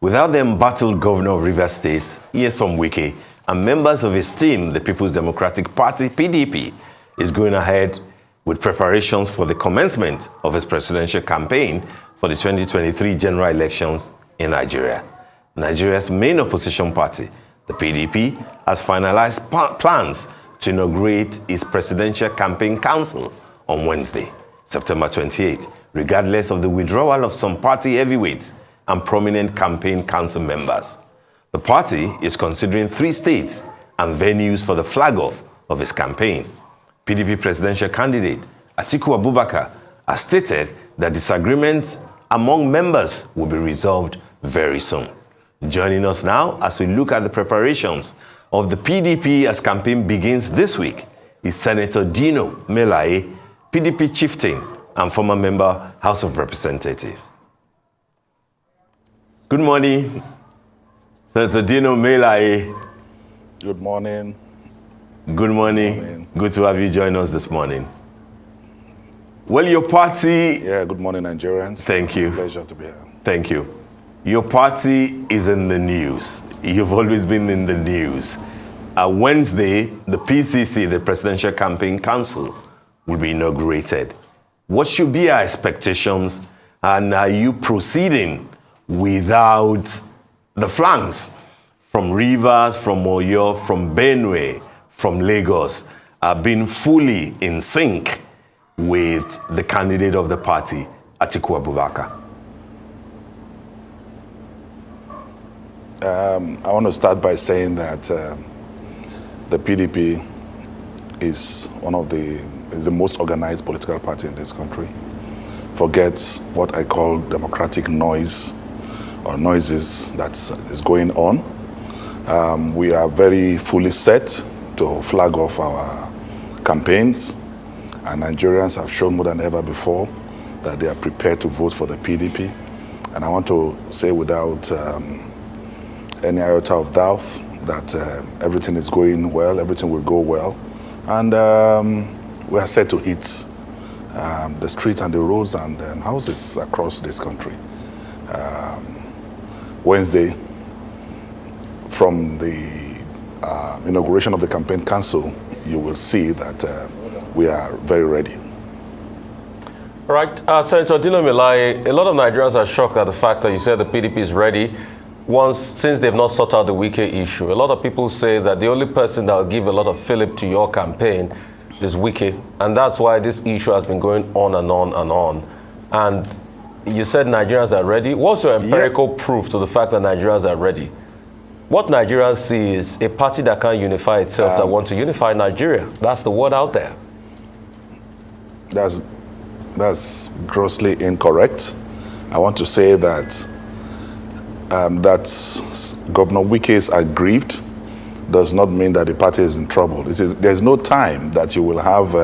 Without the embattled governor of Rivers State, Nyesom Wike, and members of his team, the People's Democratic Party, PDP, is going ahead with preparations for the commencement of his presidential campaign for the 2023 general elections in Nigeria. Nigeria's main opposition party, the PDP, has finalized plans to inaugurate its presidential campaign council on Wednesday, September 28, regardless of the withdrawal of some party heavyweights and prominent campaign council members. The party is considering 3 states and venues for the flag-off of its campaign. PDP presidential candidate Atiku Abubakar has stated that disagreements among members will be resolved very soon. Joining us now as we look at the preparations of the PDP as campaign begins this week is Senator Dino Melaye, PDP chieftain and former member, House of Representatives. Good morning, Senator Dino Melaye. Good morning. Good morning. Good to have you join us this morning. Well, your party... Yeah, good morning, Nigerians. Thank you. It's a pleasure to be here. Thank you. Your party is in the news. You've always been in the news. Wednesday, the PCC, the Presidential Campaign Council, will be inaugurated. What should be our expectations, and are you proceeding without the flanks from Rivers, from Oyo, from Benue, from Lagos, being fully in sync with the candidate of the party, Atiku Abubakar? I want to start by saying that the PDP is the most organized political party in this country. Forgets what I call democratic noise or noises that is going on. We are very fully set to flag off our campaigns, and Nigerians have shown more than ever before that they are prepared to vote for the PDP. And I want to say without any iota of doubt that everything is going well, everything will go well. And we are set to hit the streets and the roads and houses across this country. Wednesday, from the inauguration of the campaign council, you will see that we are very ready. All right, Senator Dino Melaye, a lot of Nigerians are shocked at the fact that you said the PDP is ready since they've not sorted out the Wike issue. A lot of people say that the only person that will give a lot of fillip to your campaign is Wike, and that's why this issue has been going on and on and on. And you said Nigerians are ready. What's your empirical proof to the fact that Nigerians are ready? What Nigerians see is a party that can't unify itself, that wants to unify Nigeria. That's the word out there. That's grossly incorrect. I want to say that that Governor Wike is aggrieved does not mean that the party is in trouble. There's no time that you will have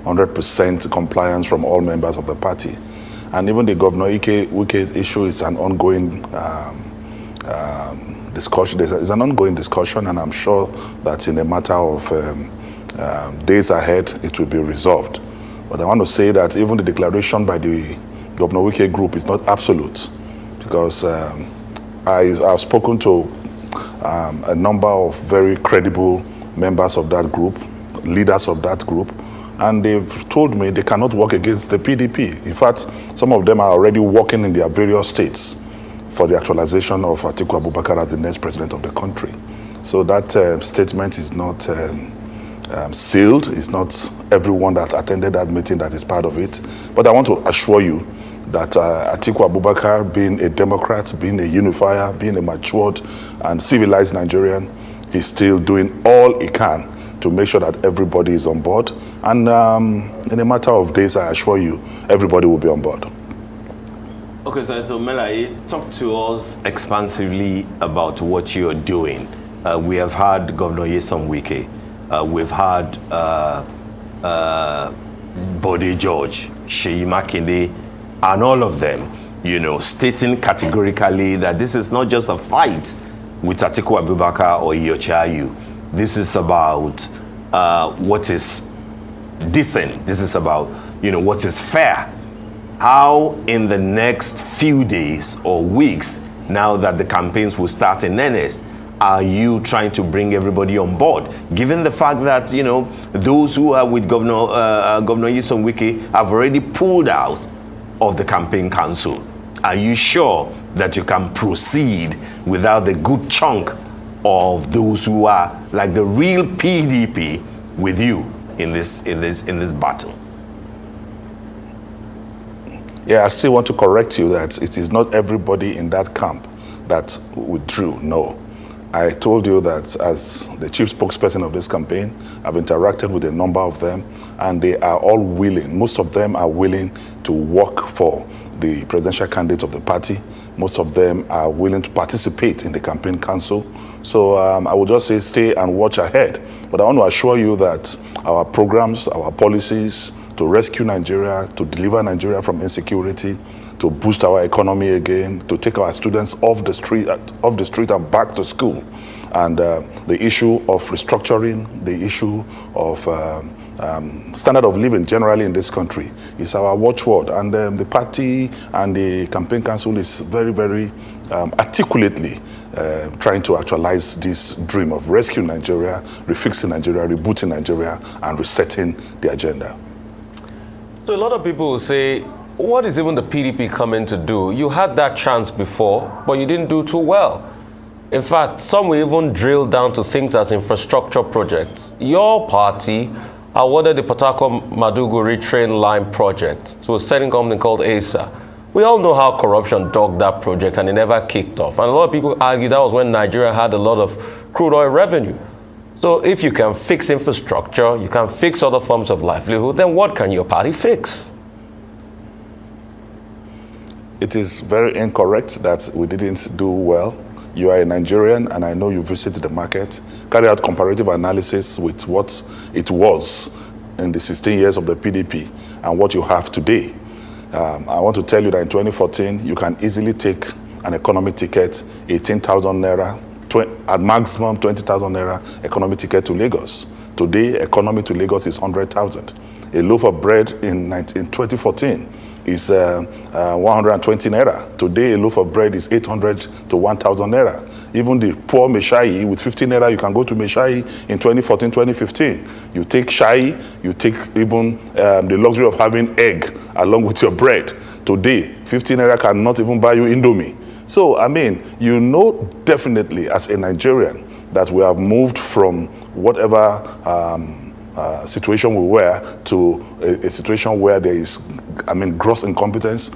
100% compliance from all members of the party. And even the Governor Wike's issue is an ongoing discussion. There's an ongoing discussion, and I'm sure that in a matter of days ahead, it will be resolved. But I want to say that even the declaration by the Governor Wike group is not absolute, because I've spoken to a number of very credible members of that group, leaders of that group, and they've told me they cannot work against the PDP. In fact, some of them are already working in their various states for the actualization of Atiku Abubakar as the next president of the country. So that statement is not sealed. It's not everyone that attended that meeting that is part of it. But I want to assure you that Atiku Abubakar, being a Democrat, being a unifier, being a matured and civilized Nigerian, is still doing all he can to make sure that everybody is on board. And in a matter of days, I assure you, everybody will be on board. Okay, Senator Melaye, talk to us expansively about what you're doing. We have had Governor Nyesom Wike. We've had Bode George, Seyi Makinde, and all of them, stating categorically that this is not just a fight with Atiku Abubakar or Iyochayu. This is about what is decent. This is about, what is fair. How in the next few days or weeks now that the campaigns will start in earnest, are you trying to bring everybody on board? Given the fact that, you know, those who are with Governor Nyesom Wike have already pulled out of the campaign council, are you sure that you can proceed without the good chunk of those who are like the real PDP with you in this battle? Yeah, I still want to correct you that it is not everybody in that camp that withdrew. No. I told you that as the chief spokesperson of this campaign, I've interacted with a number of them, and they are all willing. Most of them are willing to work for the presidential candidate of the party. Most of them are willing to participate in the campaign council. So I would just say stay and watch ahead. But I want to assure you that our programs, our policies to rescue Nigeria, to deliver Nigeria from insecurity, to boost our economy again, to take our students off the street and back to school. And the issue of restructuring, the issue of standard of living generally in this country is our watchword. And the party and the campaign council is very, very articulately trying to actualize this dream of rescuing Nigeria, refixing Nigeria, rebooting Nigeria, and resetting the agenda. So a lot of people will say, what is even the PDP coming to do? You had that chance before, but you didn't do too well. In fact, some will even drill down to things as infrastructure projects. Your party awarded the Port Harcourt-Maiduguri train line project to a certain company called ASA. We all know how corruption dogged that project and it never kicked off. And a lot of people argue that was when Nigeria had a lot of crude oil revenue. So if you can fix infrastructure, you can fix other forms of livelihood, then what can your party fix? It is very incorrect that we didn't do well. You are a Nigerian, and I know you visited the market. Carry out comparative analysis with what it was in the 16 years of the PDP and what you have today. I want to tell you that in 2014, you can easily take an economy ticket, 18,000 naira, at maximum 20,000 naira economy ticket to Lagos. Today, economy to Lagos is 100,000. A loaf of bread in 2014 is 120 naira. Today, a loaf of bread is 800 to 1,000 naira. Even the poor Meshai with 50 naira, you can go to Meshai in 2014, 2015. You take Shai, you take even the luxury of having egg along with your bread. Today, 50 naira cannot even buy you Indomie. So, I mean, you know definitely as a Nigerian that we have moved from whatever situation we were to a situation where there is, gross incompetence.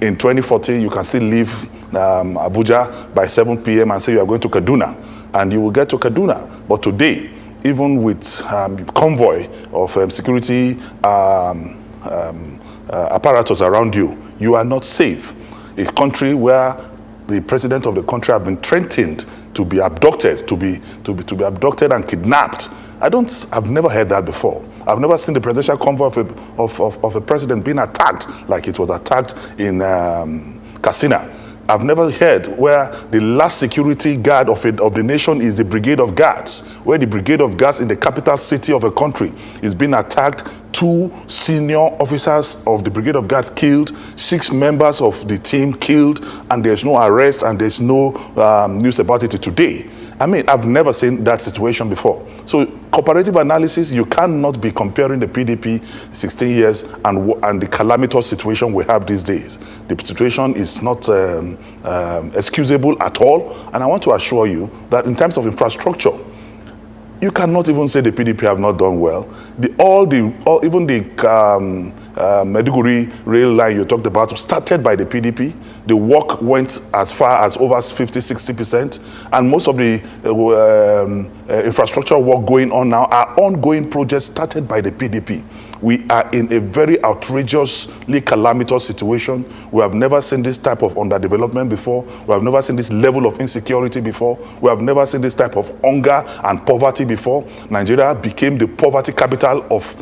In 2014, you can still leave Abuja by 7 p.m. and say you are going to Kaduna, and you will get to Kaduna. But today, even with convoy of security apparatus around you, you are not safe. A country where the president of the country have been threatened to be abducted, to be abducted and kidnapped. I've never heard that before. I've never seen the presidential convoy of a president being attacked like it was attacked in Katsina. I've never heard where the last security guard of the nation is the Brigade of Guards, where the Brigade of Guards in the capital city of a country is being attacked. 2 senior officers of the Brigade of Guards killed, 6 members of the team killed, and there's no arrest and there's no news about it today. I've never seen that situation before. So comparative analysis, you cannot be comparing the PDP 16 years and the calamitous situation we have these days. The situation is not excusable at all. And I want to assure you that in terms of infrastructure, you cannot even say the PDP have not done well. Even the Maiduguri rail line you talked about started by the PDP. The work went as far as over 50-60%, and most of the infrastructure work going on now are ongoing projects started by the PDP. We are in a very outrageously calamitous situation. We have never seen this type of underdevelopment before. We have never seen this level of insecurity before. We have never seen this type of hunger and poverty before. Nigeria became the poverty capital of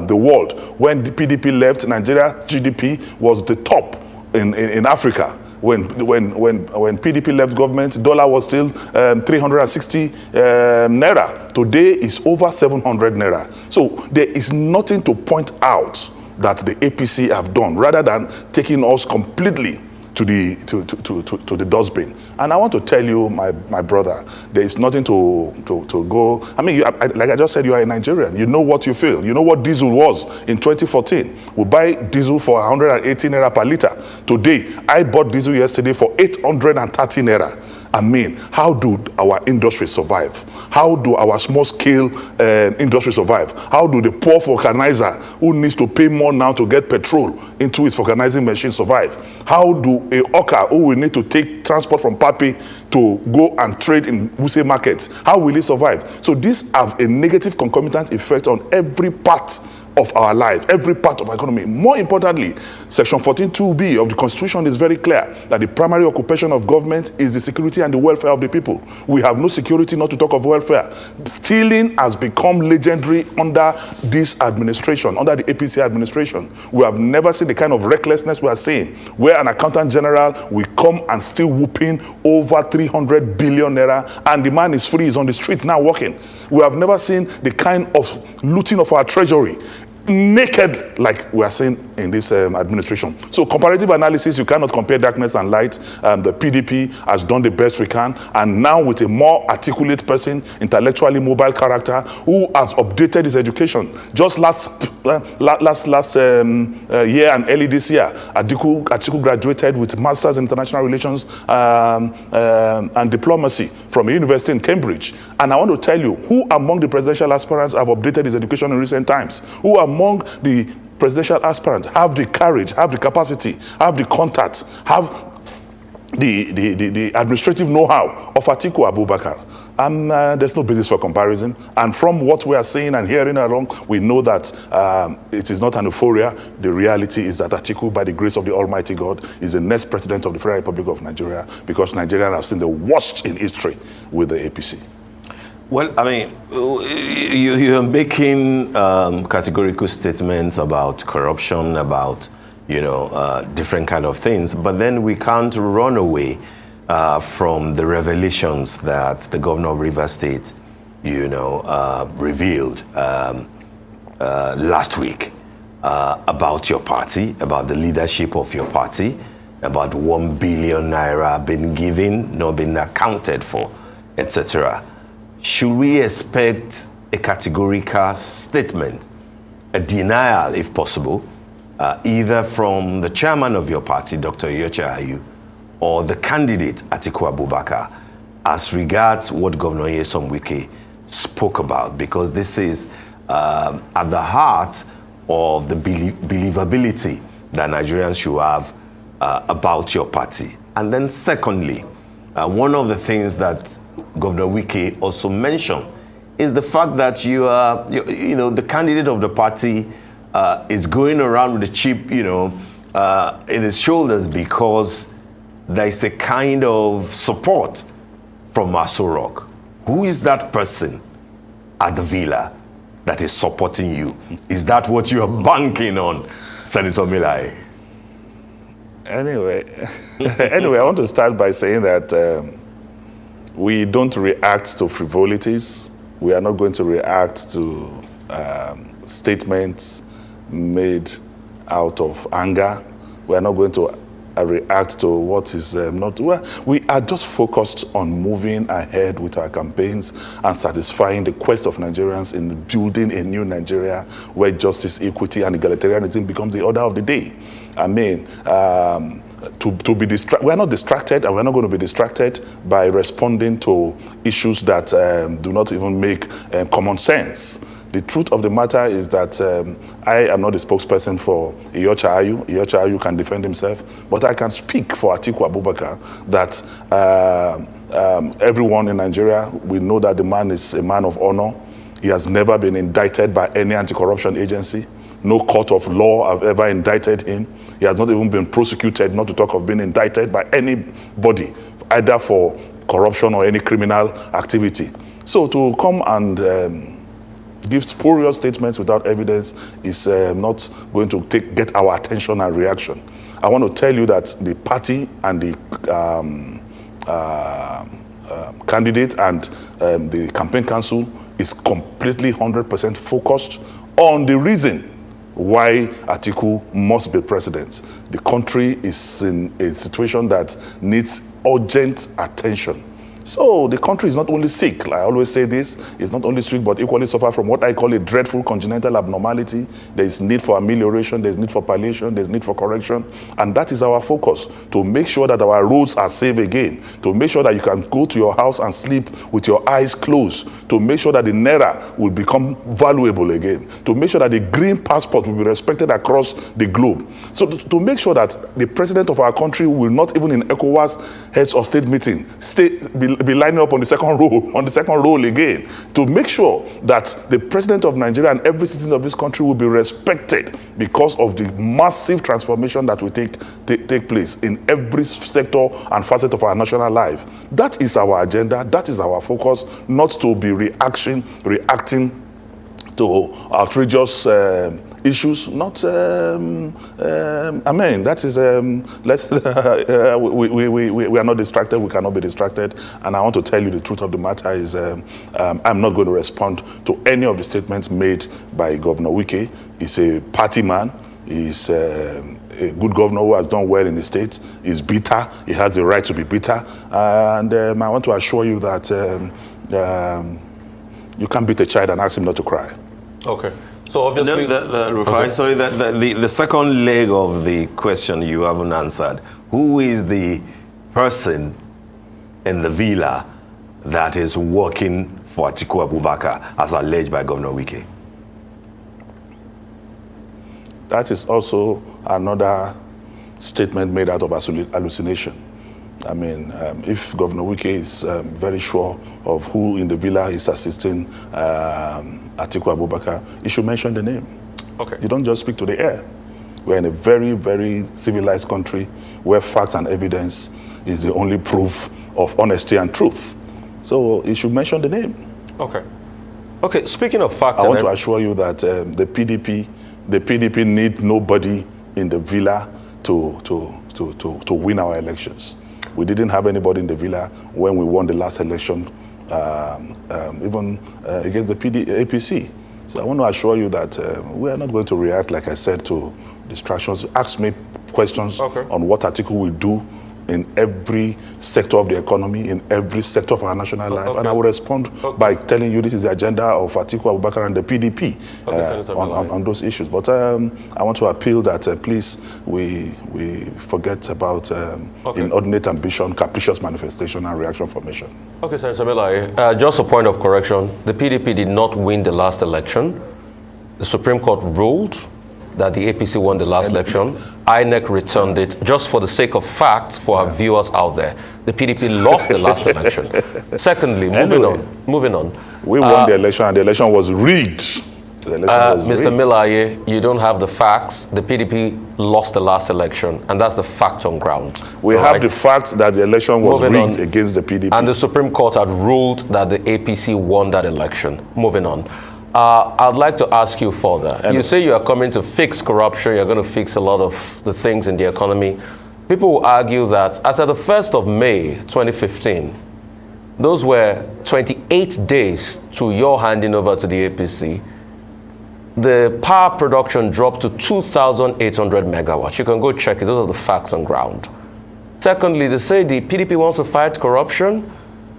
the world. When the PDP left, Nigeria GDP was the top in Africa. When PDP left government, dollar was still 360 naira. Today is over 700 naira. So there is nothing to point out that the APC have done, rather than taking us completely to the dustbin. And I want to tell you, my brother, there is nothing to go. I mean, like I just said, you are a Nigerian. You know what you feel. You know what diesel was in 2014. We buy diesel for 180 naira per liter. Today, I bought diesel yesterday for 830 naira. I mean, how do our industry survive? How do our small-scale industry survive? How do the poor vulcanizer who needs to pay more now to get petrol into his vulcanizing machine survive? How do a hawker who will need to take transport from Papi to go and trade in Wuse markets, how will he survive? So these have a negative concomitant effect on every part of our life, every part of our economy. More importantly, Section 14(2)(b) of the Constitution is very clear that the primary occupation of government is the security and the welfare of the people. We have no security, not to talk of welfare. Stealing has become legendary under this administration, under the APC administration. We have never seen the kind of recklessness we are seeing, where an accountant general will come and still whooping over 300 billion naira, and the man is free, he's on the street now working. We have never seen the kind of looting of our treasury, naked, like we are saying in this administration. So comparative analysis, you cannot compare darkness and light. The PDP has done the best we can, and now with a more articulate person, intellectually mobile character, who has updated his education. Just last year and early this year, Atiku graduated with Masters in International Relations and Diplomacy from a university in Cambridge. And I want to tell you, who among the presidential aspirants have updated his education in recent times? Who among the presidential aspirants have the courage, have the capacity, have the contacts, have the administrative know-how of Atiku Abubakar? There's no basis for comparison. And from what we are seeing and hearing along, we know that it is not an euphoria. The reality is that Atiku, by the grace of the Almighty God, is the next president of the Federal Republic of Nigeria, because Nigerians have seen the worst in history with the APC. Well, I mean, you're making categorical statements about corruption, about, different kind of things, but then we can't run away from the revelations that the governor of Rivers State, revealed last week about your party, about the leadership of your party, about 1 billion naira being given, not being accounted for, etc. Should we expect a categorical statement, a denial if possible, either from the chairman of your party, Dr. Iyorchia Ayu, or the candidate, Atiku Abubakar, as regards what Governor Nyesom Wike spoke about? Because this is at the heart of the believability that Nigerians should have about your party. And then secondly, one of the things that Governor Wike also mentioned is the fact that you are, the candidate of the party is going around with a chip, in his shoulders, because there is a kind of support from Aso Rock. Who is that person at the villa that is supporting you? Is that what you are banking on, Senator Melaye? Anyway, I want to start by saying that we don't react to frivolities. We are not going to react to statements made out of anger. We are not going to react to what is not. Well, we are just focused on moving ahead with our campaigns and satisfying the quest of Nigerians in building a new Nigeria where justice, equity, and egalitarianism becomes the order of the day. I mean, we're not distracted, and we're not going to be distracted by responding to issues that do not even make common sense. The truth of the matter is that I am not the spokesperson for Iyorchia Ayu. Iyorchia Ayu can defend himself, but I can speak for Atiku Abubakar that everyone in Nigeria, we know that the man is a man of honor. He has never been indicted by any anti-corruption agency. No court of law have ever indicted him. He has not even been prosecuted, not to talk of being indicted by anybody, either for corruption or any criminal activity. So to come and give spurious statements without evidence is not going to get our attention and reaction. I want to tell you that the party and the candidate and the campaign council is completely 100% focused on the reason why Atiku must be president. The country is in a situation that needs urgent attention. So the country is not only sick, like I always say this, it's not only sick, but equally suffer from what I call a dreadful congenital abnormality. There is need for amelioration, there's need for palliation, there's need for correction. And that is our focus, to make sure that our roads are safe again, to make sure that you can go to your house and sleep with your eyes closed, to make sure that the Naira will become valuable again, to make sure that the green passport will be respected across the globe. So to make sure that the president of our country will not even in ECOWAS heads of state meeting be lining up on the second row again, to make sure that the president of Nigeria and every citizen of this country will be respected because of the massive transformation that will take place in every sector and facet of our national life. That is our agenda, that is our focus, not to be reacting to outrageous issues, not, that is, we are not distracted, we cannot be distracted. And I want to tell you the truth of the matter is I'm not going to respond to any of the statements made by Governor Wike. He's a party man. He's a good governor who has done well in the state. He's bitter. He has the right to be bitter. And I want to assure you that you can't beat a child and ask him not to cry. Okay. So obviously, the second leg of the question you haven't answered. Who is the person in the villa that is working for Atiku Abubakar as alleged by Governor Wike? That is also another statement made out of hallucination. I mean, if Governor Wike is very sure of who in the villa is assisting Atiku Abubakar, he should mention the name. Okay. You don't just speak to the air. We're in a very, very civilized country where facts and evidence is the only proof of honesty and truth. So he should mention the name. Okay. Okay, speaking of facts, I want to assure you that the PDP need nobody in the villa to win our elections. We didn't have anybody in the villa when we won the last election, even against the APC. So I want to assure you that we are not going to react, like I said, to distractions. Ask me questions on what Atiku will do in every sector of the economy, in every sector of our national life. And I will respond by telling you this is the agenda of Atiku Abubakar and the PDP on those issues. But I want to appeal that please, we forget about inordinate ambition, capricious manifestation, and reaction formation. Okay, Senator Melaye, just a point of correction. The PDP did not win the last election. The Supreme Court ruled that the APC won the last election. INEC returned it. Just for the sake of fact, for our viewers out there, the PDP lost the last election. Secondly, moving on. We won the election, and the election was rigged. Mr. Melaye, you don't have the facts. The PDP lost the last election, and that's the fact on ground. We have the facts that the election was rigged against the PDP. And the Supreme Court had ruled that the APC won that election. Moving on. I'd like to ask you further. You say you are coming to fix corruption, you're going to fix a lot of the things in the economy. People will argue that as of the 1st of May 2015, those were 28 days to your handing over to the APC. The power production dropped to 2,800 megawatts. You can go check it. Those are the facts on ground. Secondly, they say the PDP wants to fight corruption.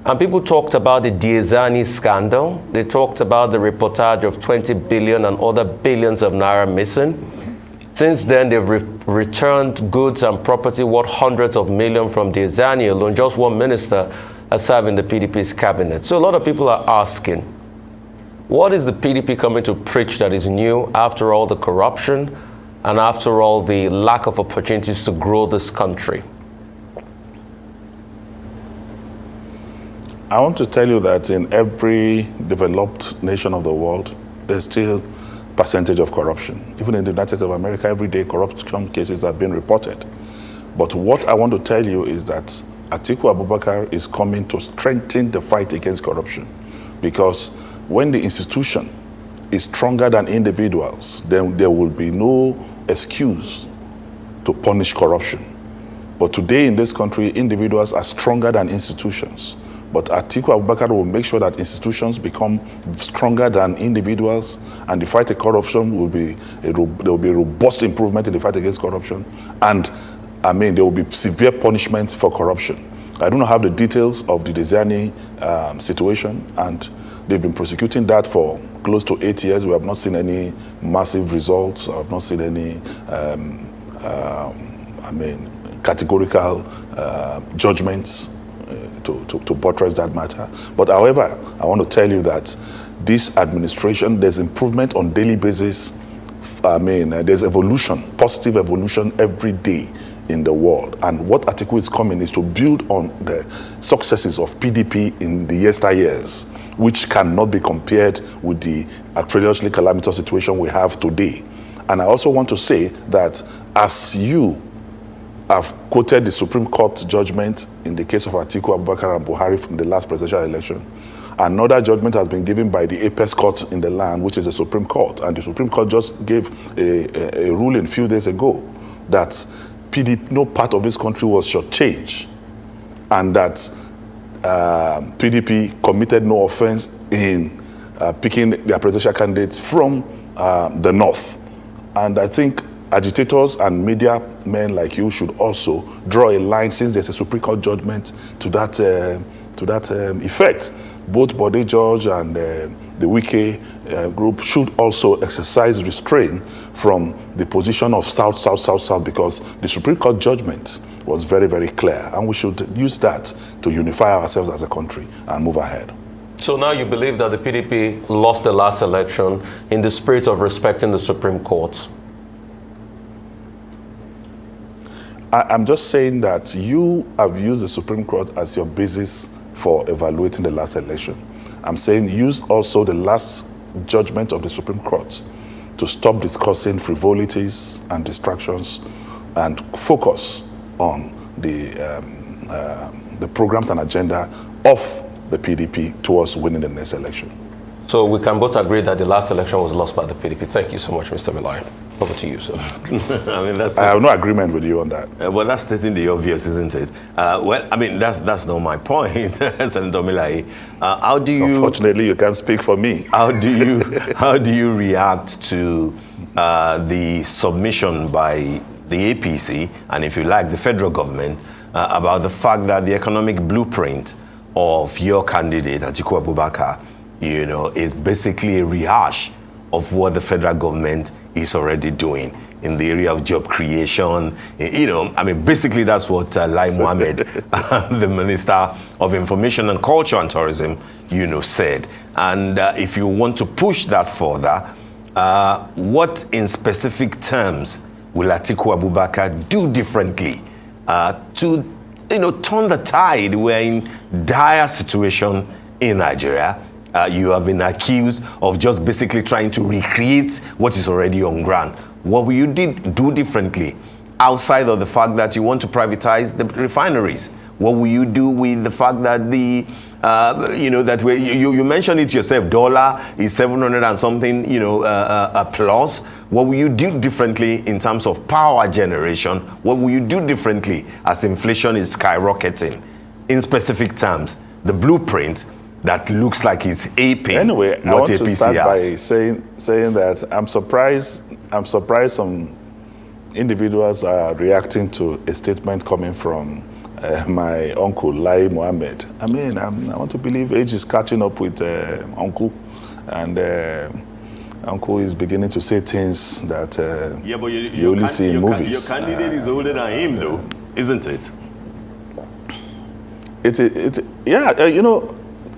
And people talked about the Diezani scandal. They talked about the reportage of 20 billion and other billions of naira missing. Since then, they've returned goods and property worth hundreds of millions from Diezani alone. Just one minister has served in the PDP's cabinet. So a lot of people are asking, what is the PDP coming to preach that is new after all the corruption and after all the lack of opportunities to grow this country? I want to tell you that in every developed nation of the world, there's still percentage of corruption. Even in the United States of America, every day corruption cases have been reported. But what I want to tell you is that Atiku Abubakar is coming to strengthen the fight against corruption. Because when the institution is stronger than individuals, then there will be no excuse to punish corruption. But today in this country, individuals are stronger than institutions. But Atiku Abubakar will make sure that institutions become stronger than individuals, and the fight against corruption will be there will be a robust improvement in the fight against corruption, and there will be severe punishment for corruption. I don't have the details of the Diziani situation, and they've been prosecuting that for close to 8 years. We have not seen any massive results. I have not seen any categorical judgments to buttress that matter. But however, I want to tell you that this administration, there's improvement on daily basis. There's evolution, positive evolution every day in the world. And what Atiku is coming is to build on the successes of PDP in the yesteryears, which cannot be compared with the outrageously calamitous situation we have today. And I also want to say that as you have quoted the Supreme Court judgment in the case of Atiku Abubakar and Buhari from the last presidential election, another judgment has been given by the apex court in the land, which is the Supreme Court. And the Supreme Court just gave a ruling a few days ago that PDP, no part of this country was shortchanged, and that PDP committed no offense in picking their presidential candidates from the north. And I think agitators and media men like you should also draw a line, since there's a Supreme Court judgment to that effect. Both Bode George and the Wike group should also exercise restraint from the position of South, because the Supreme Court judgment was very, very clear, and we should use that to unify ourselves as a country and move ahead. So now you believe that the PDP lost the last election in the spirit of respecting the Supreme Court? I'm just saying that you have used the Supreme Court as your basis for evaluating the last election. I'm saying use also the last judgment of the Supreme Court to stop discussing frivolities and distractions and focus on the programs and agenda of the PDP towards winning the next election. So we can both agree that the last election was lost by the PDP. Thank you so much, Mr. Melaye. Over to you, sir. I have no agreement with you on that. Well, that's stating the obvious, isn't it? That's not my point, Senator Melaye. How do you? Unfortunately, you can't speak for me. How do you react to the submission by the APC, and if you like, the federal government, about the fact that the economic blueprint of your candidate, Atiku Abubakar, is basically a rehash of what the federal government is already doing in the area of job creation? Basically that's what Lai Mohammed, the Minister of Information and Culture and Tourism, said. And if you want to push that further, what in specific terms will Atiku Abubakar do differently to turn the tide? We're in dire situation in Nigeria. You have been accused of just basically trying to recreate what is already on ground. What will you do differently outside of the fact that you want to privatize the refineries? What will you do with the fact that you mentioned it yourself, dollar is 700 and something, plus. What will you do differently in terms of power generation? What will you do differently as inflation is skyrocketing? In specific terms, the blueprint that looks like it's aping. Anyway, I want to start by saying that I'm surprised some individuals are reacting to a statement coming from my uncle, Lai Mohammed. I want to believe age is catching up with uncle, and uncle is beginning to say things that you only see in movies. Your candidate is older than him, though, isn't it?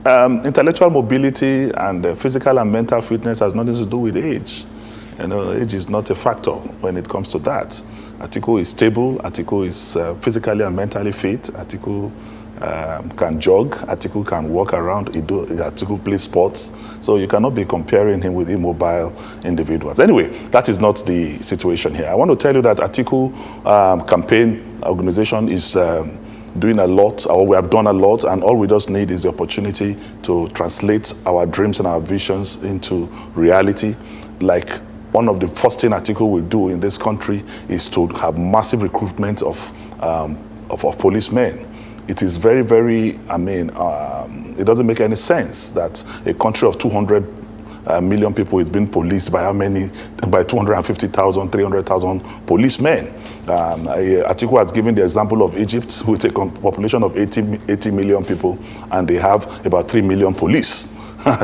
Intellectual mobility and physical and mental fitness has nothing to do with age. Age is not a factor when it comes to that. Atiku is stable. Atiku is physically and mentally fit. Atiku can jog. Atiku can walk around. Atiku plays sports. So you cannot be comparing him with immobile individuals. Anyway, that is not the situation here. I want to tell you that Atiku campaign organization is doing a lot, or we have done a lot, and all we just need is the opportunity to translate our dreams and our visions into reality. Like, one of the first things Atiku will do in this country is to have massive recruitment of policemen. It is very, very, it doesn't make any sense that a country of 200 million people is being policed by how many? By 250,000, 300,000 policemen. Atiku has given the example of Egypt with a population of 80 million people, and they have about 3 million police.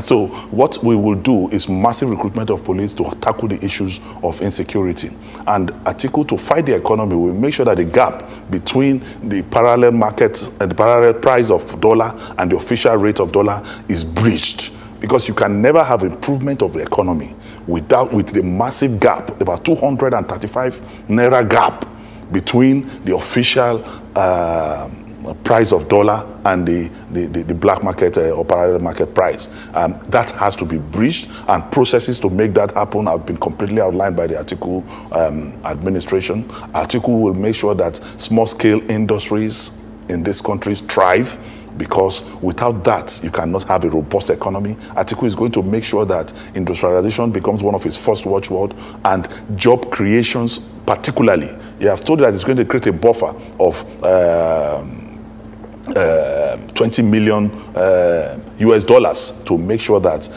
So what we will do is massive recruitment of police to tackle the issues of insecurity. And Atiku, to fight the economy, will make sure that the gap between the parallel market and the parallel price of dollar and the official rate of dollar is bridged. Because you can never have improvement of the economy with the massive gap, about 235 naira gap between the official price of dollar and the black market or parallel market price. That has to be bridged, and processes to make that happen have been completely outlined by the Atiku administration. Atiku will make sure that small-scale industries in this country thrive, because without that, you cannot have a robust economy. Atiku is going to make sure that industrialization becomes one of his first watchword, and job creations particularly. He has told that it's going to create a buffer of 20 million US dollars to make sure that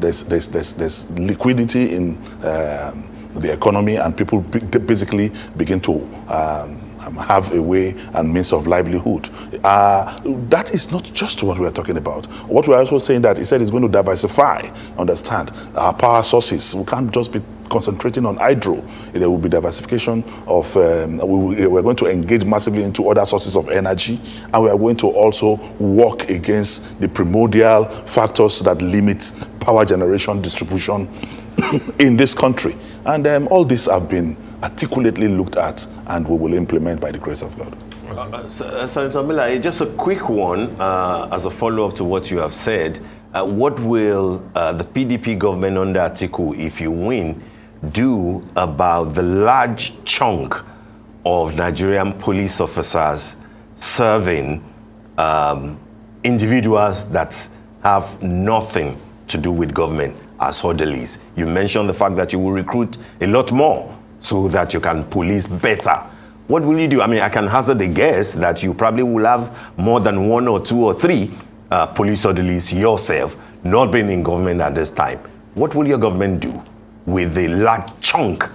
there's liquidity in the economy, and people basically begin to have a way and means of livelihood. That is not just what we are talking about. What we are also saying, that he said he's going to diversify, understand, our power sources. We can't just be concentrating on hydro. There will be diversification of, we're going to engage massively into other sources of energy, and we are going to also work against the primordial factors that limit power generation distribution in this country. And all these have been articulately looked at, and we will implement by the grace of God. Senator Melaye, just a quick one as a follow-up to what you have said. What will the PDP government under Atiku, if you win, do about the large chunk of Nigerian police officers serving individuals that have nothing to do with government as orderlies? You mentioned the fact that you will recruit a lot more so that you can police better. What will you do? I mean, I can hazard a guess that you probably will have more than 1 or 2 or 3 police orderlies yourself, not being in government at this time. What will your government do with the large chunk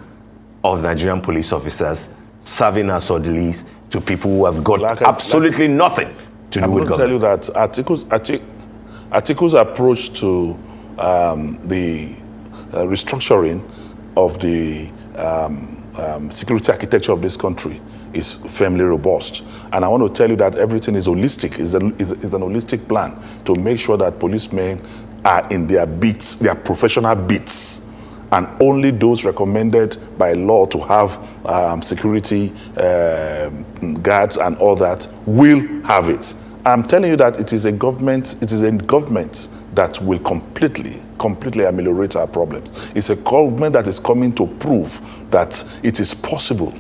of Nigerian police officers serving as orderlies to people who have got absolutely nothing to do with government? I'm going to tell you that Atiku's approach to the restructuring of the security architecture of this country is firmly robust. And I want to tell you that everything is holistic, is an holistic plan to make sure that policemen are in their beats, their professional beats, and only those recommended by law to have security guards and all that will have it. I'm telling you that it is a government that will completely ameliorate our problems. It's a government that is coming to prove that it is possible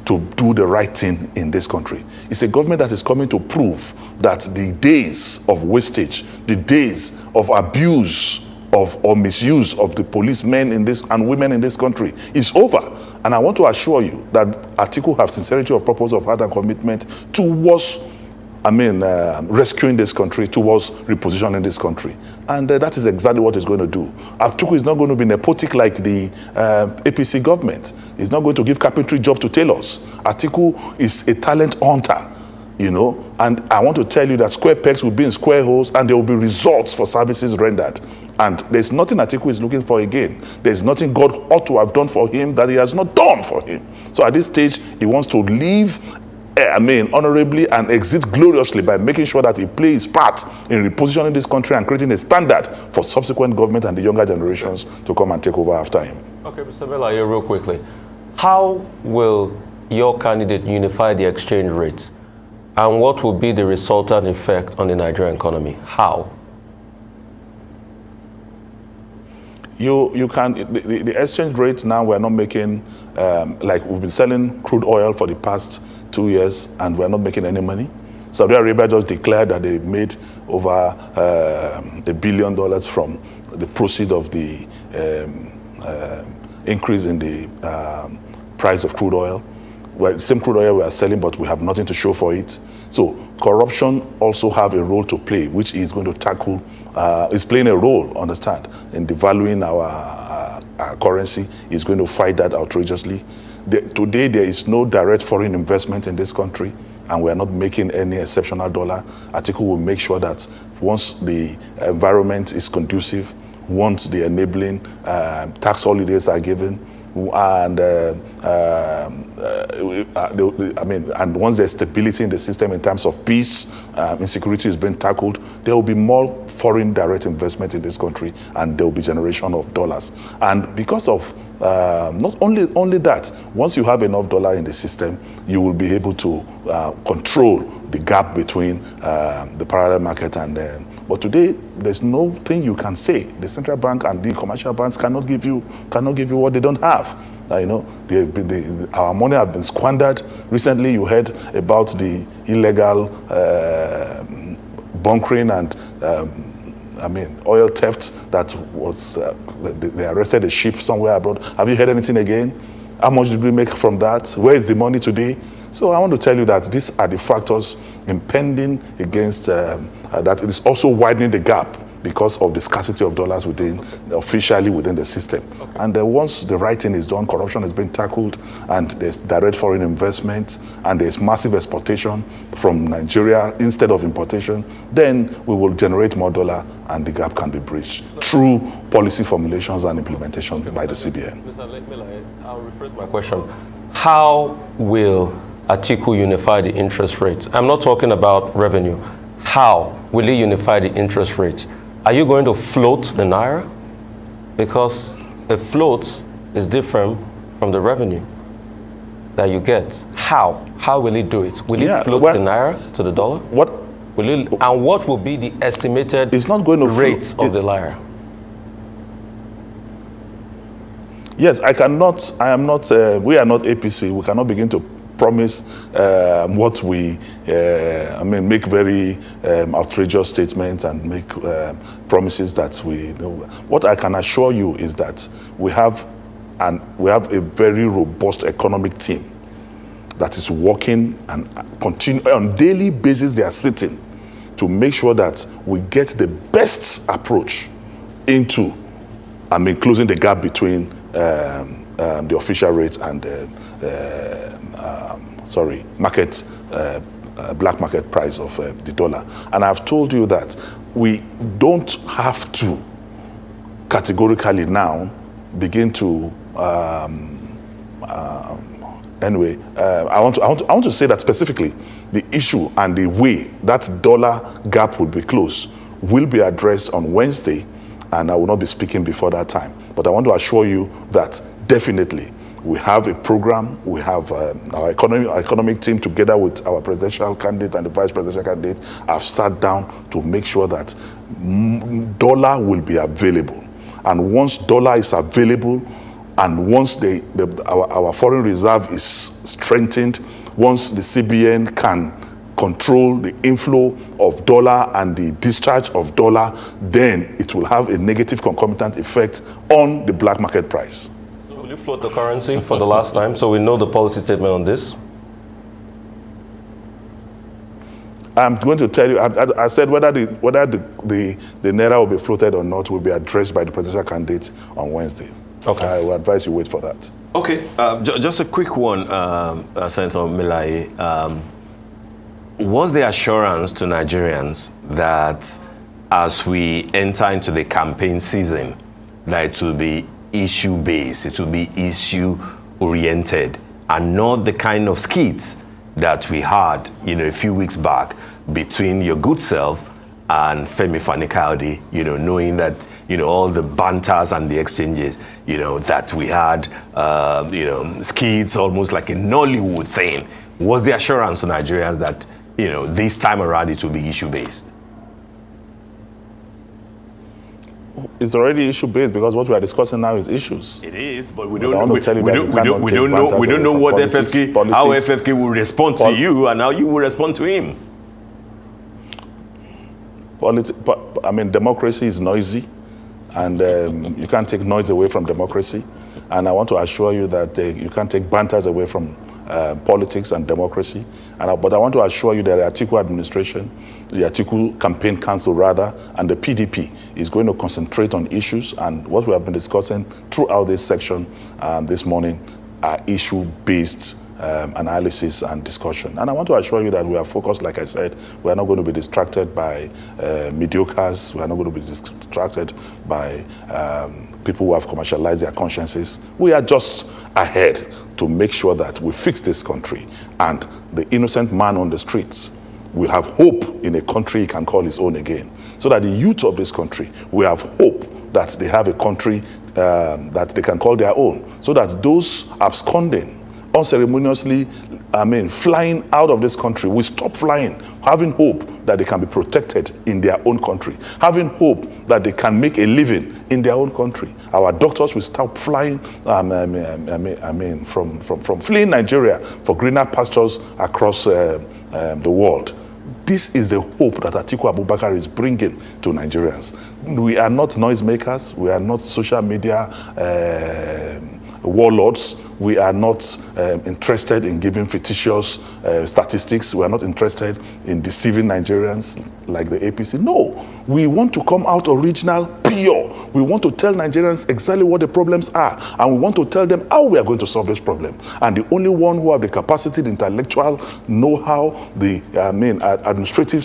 to do the right thing in this country. It's a government that is coming to prove that the days of wastage, the days of abuse or misuse of the policemen in this and women in this country is over. And I want to assure you that Atiku have sincerity of purpose, of heart and commitment towards rescuing this country, towards repositioning this country. And that is exactly what he's going to do. Atiku is not going to be nepotic like the APC government. He's not going to give carpentry job to tailors. Atiku is a talent hunter, you know, and I want to tell you that square pegs will be in square holes, and there will be results for services rendered. And there's nothing Atiku is looking for again. There's nothing God ought to have done for him that he has not done for him. So at this stage, he wants to live honorably and exit gloriously by making sure that he plays his part in repositioning this country and creating a standard for subsequent government and the younger generations to come and take over after him. Okay, Mr. Melaye, real quickly. How will your candidate unify the exchange rates? And what will be the resultant effect on the Nigerian economy? How? You can, the exchange rate now, we're not making, like we've been selling crude oil for the past 2 years and we're not making any money. Saudi Arabia just declared that they made over $1 billion from the proceeds of the increase in the price of crude oil. well, same crude oil we are selling, but we have nothing to show for it. So corruption also have a role to play, which is going to tackle, is playing a role, understand, in devaluing our currency. Is going to fight that outrageously. Today, there is no direct foreign investment in this country, and we are not making any exceptional dollar. Atiku will make sure that once the environment is conducive, once the enabling tax holidays are given, and and once there's stability in the system in terms of peace, insecurity is being tackled, there will be more foreign direct investment in this country, and there will be generation of dollars. And because of not only that, once you have enough dollar in the system, you will be able to control the gap between the parallel market and but today there's no thing you can say. The central bank and the commercial banks cannot give you what they don't have. Our money has been squandered. Recently, you heard about the illegal bunkering and oil theft that was. They arrested a ship somewhere abroad. Have you heard anything again? How much did we make from that? Where is the money today? So I want to tell you that these are the factors impending against that. It is also widening the gap because of the scarcity of dollars officially within the system. Okay. And once the right thing is done, corruption has been tackled, and there's direct foreign investment, and there's massive exportation from Nigeria instead of importation, then we will generate more dollar, and the gap can be bridged through policy formulations and implementation by the CBN. Mr. Melaye, I'll rephrase my question. How will Atiku unify the interest rates? I'm not talking about revenue. How will he unify the interest rates? Are you going to float the naira? Because a float is different from the revenue that you get. How? How will he do it? Will he float the naira to the dollar? What? And what will be the estimated rates of the naira? Yes, I am not, we are not APC. We cannot begin to promise what we, make very outrageous statements and make promises that we know. What I can assure you is that we have a very robust economic team that is working and continue on daily basis. They are sitting to make sure that we get the best approach into, closing the gap between the official rate and black market price of the dollar. And I've told you that we don't have to categorically now begin to I want to say that specifically the issue and the way that dollar gap will be closed will be addressed on Wednesday, and I will not be speaking before that time. But I want to assure you that definitely we have a program. We have our economic team together with our presidential candidate and the vice presidential candidate have sat down to make sure that dollar will be available. And once dollar is available, and once our foreign reserve is strengthened, once the CBN can control the inflow of dollar and the discharge of dollar, then it will have a negative concomitant effect on the black market price. Will you float the currency for the last time so we know the policy statement on this? I'm going to tell you, I said whether the naira will be floated or not will be addressed by the presidential candidate on Wednesday. Okay. I will advise you wait for that. Okay, just a quick one, Senator Melaye. Was the assurance to Nigerians that as we enter into the campaign season, that it will be issue-based, it will be issue-oriented, and not the kind of skits that we had, a few weeks back between your good self and Femi Fani-Kayode, knowing that, all the banters and the exchanges, that we had, skits almost like a Nollywood thing. Was the assurance to Nigerians that, this time around it will be issue-based? It's already issue-based because what we are discussing now is issues. It is, but we don't know what FFK, how FFK will respond to you and how you will respond to him. Democracy is noisy, and you can't take noise away from democracy. And I want to assure you that you can't take banters away from politics and democracy. But I want to assure you that the Atiku administration, the Atiku Campaign Council rather, and the PDP is going to concentrate on issues, and what we have been discussing throughout this section this morning are issue-based analysis and discussion. And I want to assure you that we are focused, like I said, we are not going to be distracted by mediocres, we are not going to be distracted by people who have commercialized their consciences. We are just ahead to make sure that we fix this country, and the innocent man on the streets will have hope in a country he can call his own again, so that the youth of this country will have hope that they have a country that they can call their own, so that those absconding unceremoniously, flying out of this country, we stop flying, having hope that they can be protected in their own country, having hope that they can make a living in their own country. Our doctors will stop flying, from fleeing Nigeria for greener pastures across the world. This is the hope that Atiku Abubakar is bringing to Nigerians. We are not noisemakers. We are not social media warlords. We are not interested in giving fictitious statistics. We are not interested in deceiving Nigerians like the APC. No, we want to come out original, pure. We want to tell Nigerians exactly what the problems are, and we want to tell them how we are going to solve this problem. And the only one who have the capacity, the intellectual know-how, the administrative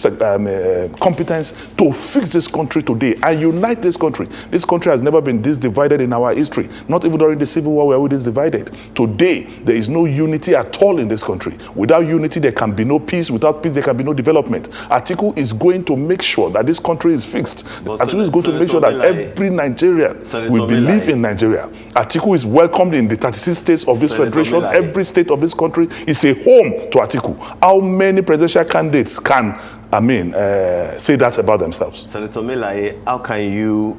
competence to fix this country today and unite this country. This country has never been this divided in our history. Not even during the Civil War were we this divided. Today, there is no unity at all in this country. Without unity, there can be no peace. Without peace, there can be no development. Atiku is going to make sure that this country is fixed. Atiku is going to make sure that every Nigerian will believe in Nigeria. Atiku is welcomed in the 36 states of this federation. Every state of this country is a home to Atiku. How many presidential candidates can say that about themselves? Senator Melaye, how can you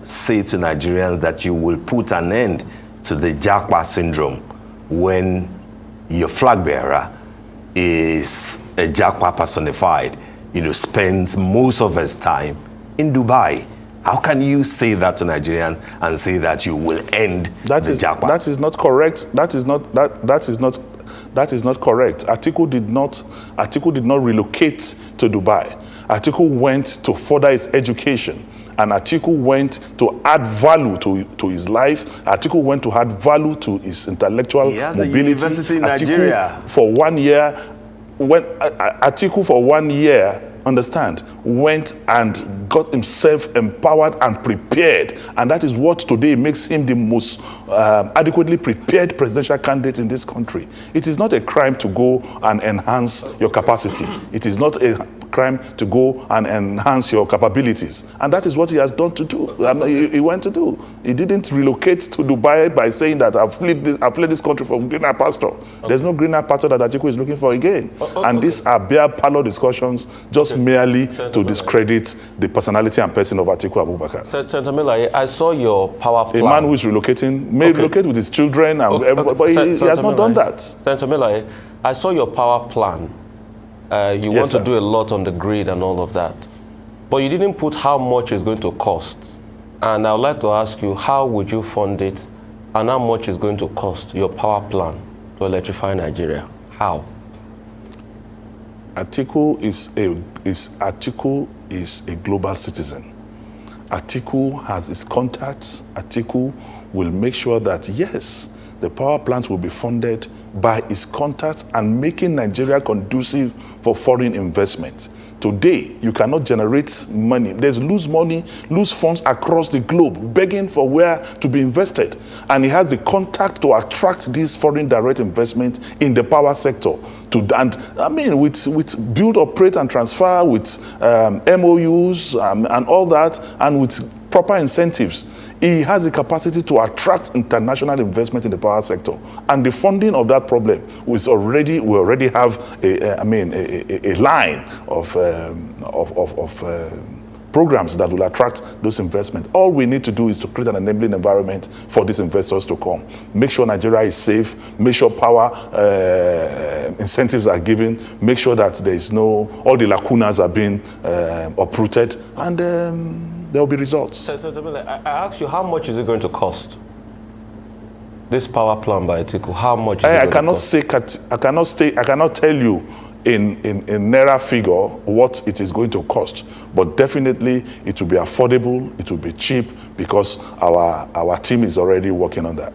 say to Nigerians that you will put an end to the Japa syndrome when your flag bearer is a Japa personified, spends most of his time in Dubai? How can you say that to Nigerians and say that you will end the Japa? That is not correct. That is not correct. Atiku did not relocate to Dubai. Atiku went to further his education. And Atiku went to add value to his life. Atiku went to add value to his intellectual mobility. A university in Nigeria. For 1 year, Atiku for 1 year, went and got himself empowered and prepared. And that is what today makes him the most adequately prepared presidential candidate in this country. It is not a crime to go and enhance your capacity. It is not a crime to go and enhance your capabilities. And that is what he has done to do. He went to do. He didn't relocate to Dubai by saying that I've fled this country for greener pasture. Okay. There's no greener pasture that Atiku is looking for again. And these are bare parlor discussions just merely to discredit the personality and person of Atiku Abubakar. Senator Melaye, I saw your power plan. A man who is relocating may relocate with his children, and but he has not done that. Senator Melaye, I saw your power plan. You want to do a lot on the grid and all of that. But you didn't put how much it's going to cost. And I would like to ask you, how would you fund it and how much is going to cost your power plan to electrify Nigeria? How? Atiku is a global citizen. Atiku has his contacts. Atiku will make sure that, yes, the power plant will be funded by its contacts and making Nigeria conducive for foreign investment. Today, you cannot generate money. There's loose funds across the globe begging for where to be invested. And he has the contact to attract this foreign direct investment in the power sector. With build, operate, and transfer, with MOUs and all that, and with proper incentives, he has the capacity to attract international investment in the power sector. And the funding of that problem we already have a line of programs that will attract those investments. All we need to do is to create an enabling environment for these investors to come. Make sure Nigeria is safe, make sure power incentives are given, make sure that all the lacunas are being uprooted, and there will be results. I asked you, how much is it going to cost? This power plan by Atiku, how much is I it going to cost? I cannot tell you in naira figure what it is going to cost, but definitely it will be affordable, it will be cheap, because our team is already working on that.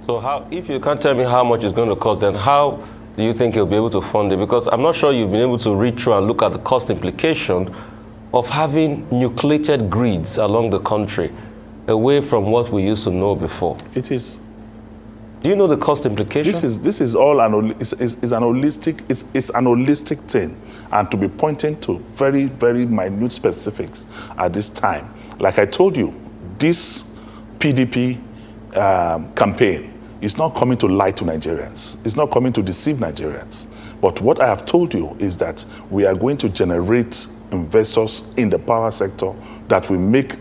So how, if you can't tell me how much it's going to cost, then how do you think you'll be able to fund it? Because I'm not sure you've been able to read through and look at the cost implication of having nucleated grids along the country, away from what we used to know before. It is. Do you know the cost implication? This is all an holistic thing, and to be pointing to very, very minute specifics at this time. Like I told you, this PDP campaign is not coming to lie to Nigerians. It's not coming to deceive Nigerians. But what I have told you is that we are going to generate investors in the power sector that will make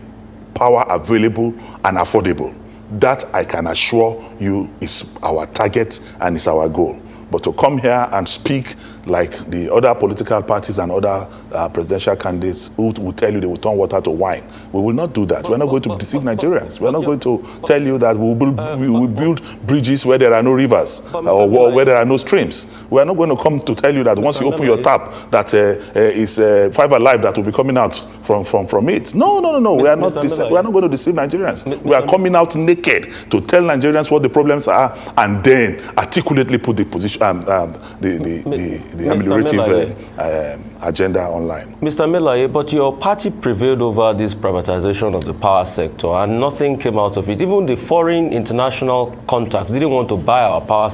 power available and affordable. That I can assure you is our target and is our goal. But to come here and speak like the other political parties and other presidential candidates who will tell you they will turn water to wine, we will not do that. We're not going to deceive Nigerians. We're not going to tell you that we will build bridges where there are no rivers or where there are no streams. We're not going to come to tell you that once you open your tap, that is 5 Alive that will be coming out from it. No. We are not going to deceive Nigerians. We are coming out naked to tell Nigerians what the problems are and then articulately put the position, the ameliorative agenda online. Mr. Melaye, but your party prevailed over this privatization of the power sector and nothing came out of it. Even the foreign international contacts didn't want to buy our power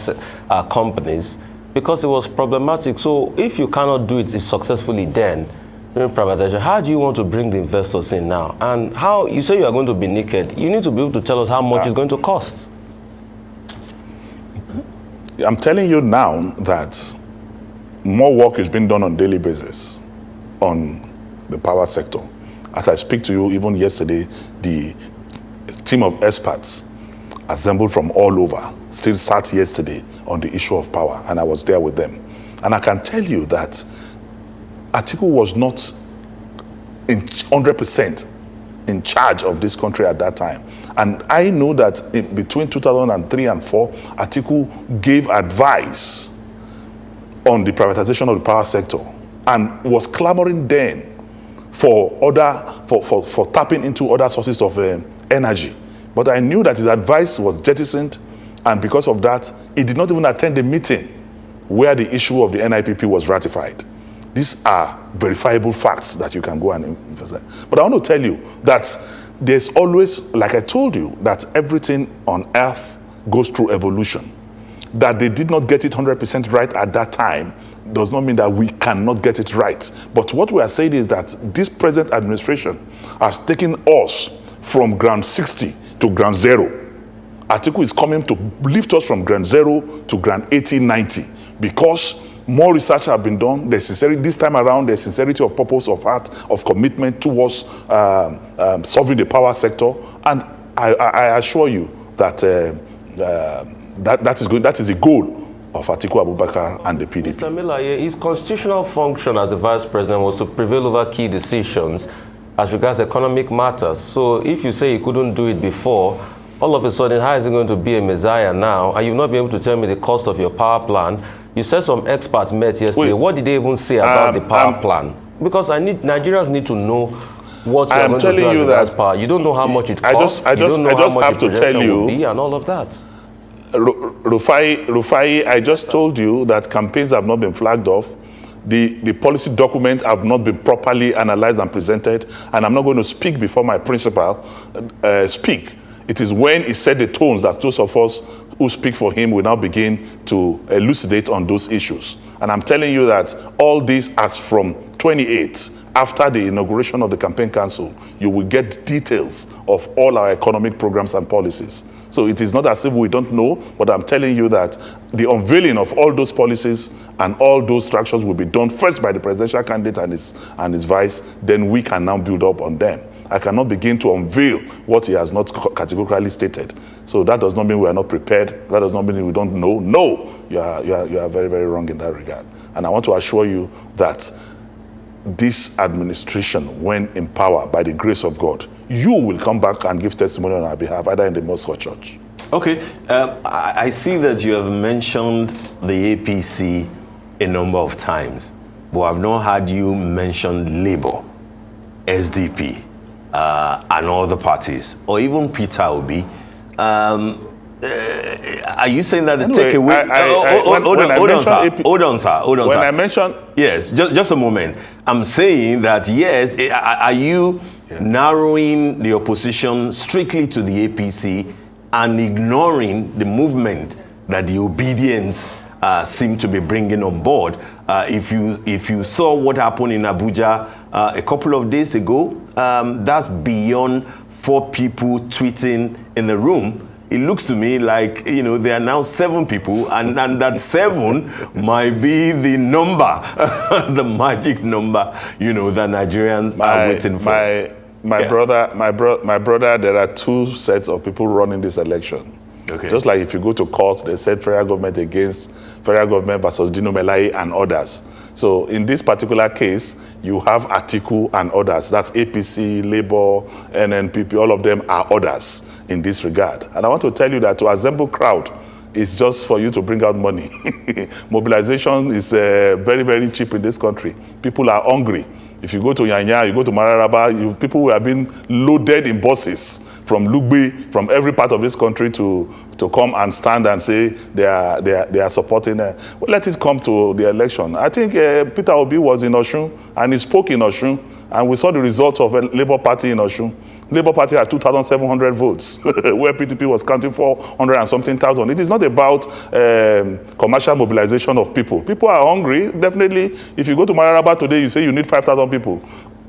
companies because it was problematic. So if you cannot do it successfully then, during privatization, how do you want to bring the investors in now? And how, you say you are going to be naked, you need to be able to tell us how much it's going to cost. I'm telling you now that more work is being done on a daily basis on the power sector. As I speak to you, even yesterday, the team of experts assembled from all over still sat yesterday on the issue of power, and I was there with them. And I can tell you that Atiku was not 100% in charge of this country at that time. And I know that between 2003 and 2004, Atiku gave advice on the privatization of the power sector and was clamoring then for tapping into other sources of energy. But I knew that his advice was jettisoned, and because of that, he did not even attend the meeting where the issue of the NIPP was ratified. These are verifiable facts that you can go and investigate. But I want to tell you that there's always, like I told you, that everything on earth goes through evolution. That they did not get it 100% right at that time does not mean that we cannot get it right. But what we are saying is that this present administration has taken us from ground 60 to ground zero. Atiku is coming to lift us from ground zero to ground 80, 90, because more research has been done. There's sincerity this time around. There's sincerity of purpose, of heart, of commitment towards solving the power sector. And I assure you that that is the goal of Atiku Abubakar and the PDP. Mr. Melaye, his constitutional function as the vice president was to prevail over key decisions as regards economic matters. So if you say he couldn't do it before, all of a sudden, how is he going to be a messiah now? And you've not been able to tell me the cost of your power plan. You said some experts met yesterday. What did they even say about the power plan? Because Nigerians need to know what you're going to do with that power. You don't know how much it costs. I just have to tell you, and all of that. Rufai, I just told you that campaigns have not been flagged off. The policy document have not been properly analyzed and presented, and I'm not going to speak before my principal speak. It is when he set the tones that those of us who speak for him will now begin to elucidate on those issues. And I'm telling you that all this, as from 28, after the inauguration of the campaign council, you will get details of all our economic programs and policies. So it is not as if we don't know, but I'm telling you that the unveiling of all those policies and all those structures will be done first by the presidential candidate and his vice, then we can now build up on them. I cannot begin to unveil what he has not categorically stated. So that does not mean we are not prepared. That does not mean we don't know. No, you are very, very wrong in that regard. And I want to assure you that this administration, when in power by the grace of God, you will come back and give testimony on our behalf, either in the mosque or church. Okay, I see that you have mentioned the APC a number of times, but I've not heard you mention Labour, SDP, and other parties, or even Peter Obi. Are you saying that the takeaway? Hold on, sir. When I mention... Yes, just a moment. I'm saying that, yes, are you narrowing the opposition strictly to the APC and ignoring the movement that the obedience seem to be bringing on board? If you saw what happened in Abuja a couple of days ago, that's beyond 4 people tweeting in the room. It looks to me like, there are now 7 people, and that 7 might be the number, the magic number, that Nigerians are waiting for. My brother, there are 2 sets of people running this election. Okay. Just like if you go to court, they said federal government against federal government versus Dino Melaye and others. So in this particular case, you have Atiku and others. That's APC, Labour, NNPP, all of them are others in this regard. And I want to tell you that to assemble crowd is just for you to bring out money. Mobilization is very, very cheap in this country. People are hungry. If you go to Yanya, you go to Mararaba, people have been loaded in buses from Lugbe, from every part of this country to come and stand and say they are supporting. Well, let it come to the election. I think Peter Obi was in Osun and he spoke in Osun, and we saw the result of a Labour Party in Osun. Labour Party had 2,700 votes, where PDP was counting 400 and something thousand. It is not about commercial mobilization of people. People are hungry. Definitely, if you go to Mararaba today, you say you need 5,000 people.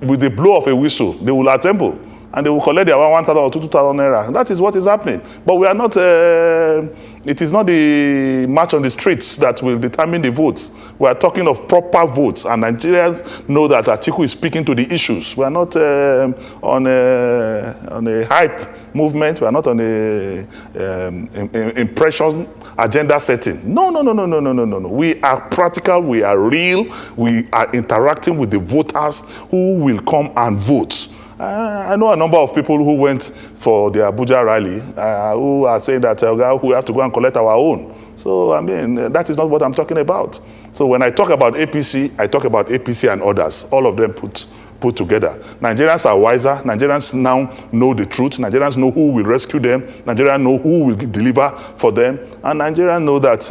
With the blow of a whistle, they will assemble, and they will collect their 1,000 or 2,000 naira. That is what is happening. But we are not, it is not the march on the streets that will determine the votes. We are talking of proper votes, and Nigerians know that Atiku is speaking to the issues. We are not on a hype movement. We are not on a impression agenda setting. No. We are practical. We are real. We are interacting with the voters who will come and vote. I know a number of people who went for the Abuja rally who are saying that we have to go and collect our own. So, I mean, that is not what I'm talking about. So when I talk about APC, I talk about APC and others, all of them put together. Nigerians are wiser. Nigerians now know the truth. Nigerians know who will rescue them. Nigerians know who will deliver for them. And Nigerians know that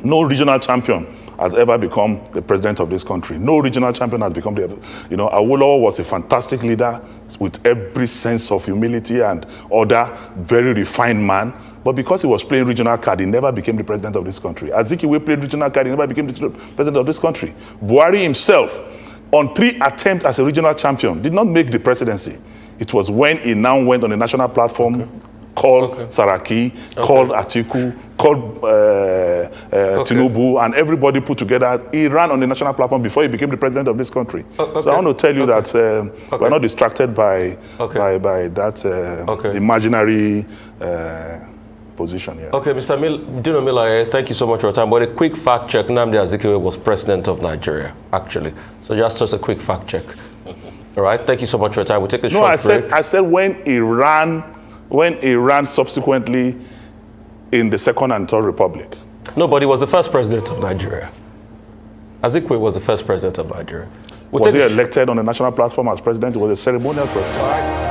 no regional champion has ever become the president of this country. No regional champion has become Awolowo was a fantastic leader with every sense of humility and order, very refined man. But because he was playing regional card, he never became the president of this country. Azikiwe played regional card, he never became the president of this country. Buhari himself, on 3 attempts as a regional champion, did not make the presidency. It was when he now went on a national platform, called Saraki, called Atiku, called Tinubu, and everybody put together. He ran on the national platform before he became the president of this country. So I want to tell you that we're not distracted by that imaginary position. Yeah. Okay, Mr. Dino Melaye, thank you so much for your time. But a quick fact check, Nnamdi Azikiwe was president of Nigeria, actually. So just a quick fact check. All right, thank you so much for your time. We'll take a short break. I said when he ran subsequently in the Second and Third Republic. No, but he was the first president of Nigeria. Azikiwe was the first president of Nigeria. Was he elected on the national platform as president? He was a ceremonial president.